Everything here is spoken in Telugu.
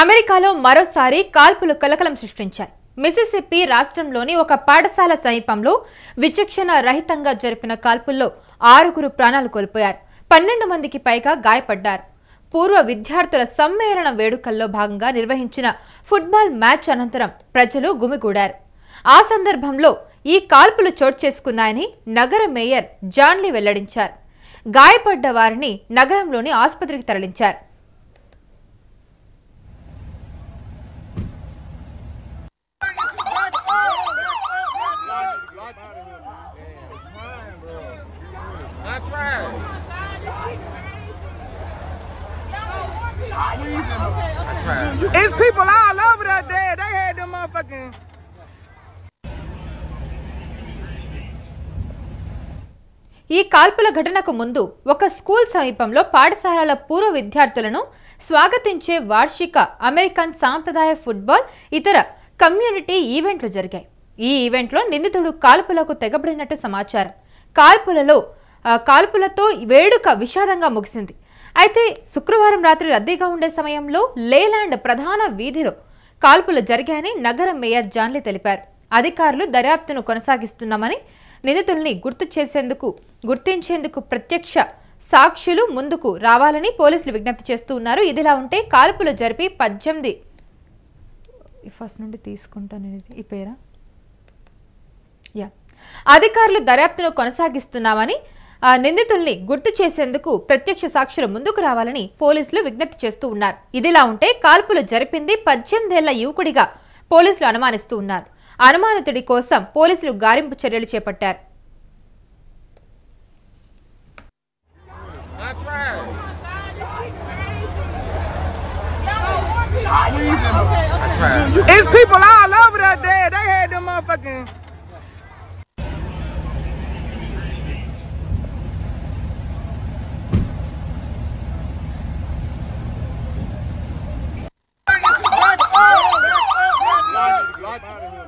అమెరికాలో మరోసారి కాల్పులు కలకలం సృష్టించాయి. మిసిసిపి రాష్ట్రంలోని ఒక పాఠశాల సమీపంలో విచక్షణ రహితంగా జరిపిన కాల్పుల్లో 6 ప్రాణాలు కోల్పోయారు. 12 మందికి పైగా గాయపడ్డారు. పూర్వ విద్యార్థుల సమ్మేళన వేడుకల్లో భాగంగా నిర్వహించిన ఫుట్బాల్ మ్యాచ్ అనంతరం ప్రజలు గుమిగూడారు. ఆ సందర్భంలో ఈ కాల్పులు చోటు చేసుకున్నాయని నగర మేయర్ జాన్లీ వెల్లడించారు. గాయపడ్డ వారిని నగరంలోని ఆసుపత్రికి తరలించారు. It's people all over there dead. They had them motherfucking. ఈ కాల్పుల ఘటనకు ముందు ఒక స్కూల్ సమీపంలో పాఠశాలల పూర్వ విద్యార్థులను స్వాగతించే వార్షిక అమెరికన్ సాంప్రదాయ ఫుట్బాల్ ఇతర కమ్యూనిటీ ఈవెంట్లు జరిగాయి. ఈ ఈవెంట్లో నిందితుడు కాల్పులకు తెగబడినట్టు సమాచారం. కాల్పులతో వేడుక విషాదంగా ముగిసింది. అయితే శుక్రవారం రాత్రి రద్దీగా ఉండే సమయంలో లేలాండ్ ప్రధాన వీధిలో కాల్పులు జరిగాయని నగర మేయర్ జాన్లీ తెలిపారు. అధికారులు దర్యాప్తును కొనసాగిస్తున్నామని, నిందితుల్ని గుర్తించేందుకు ప్రత్యక్ష సాక్షులు ముందుకు రావాలని పోలీసులు విజ్ఞప్తి చేస్తూ ఉన్నారు. ఇదిలా ఉంటే కాల్పులు జరిపి 18 అధికారులు దర్యాప్తును కొనసాగిస్తున్నామని, నిందితుల్ని గుర్తు చేసేందుకు ప్రత్యక్ష సాక్షులు ముందుకు రావాలని పోలీసులు విజ్ఞప్తి చేస్తూ ఉన్నారు. ఇదిలా ఉంటే కాల్పులు జరిపింది 18 ఏళ్ల యువకుడిగా పోలీసులు అనుమానిస్తూ ఉన్నారు. అనుమానితుడి కోసం పోలీసులు గాలింపు చర్యలు చేపట్టారు. It's people all over there dead. They had them motherfucking.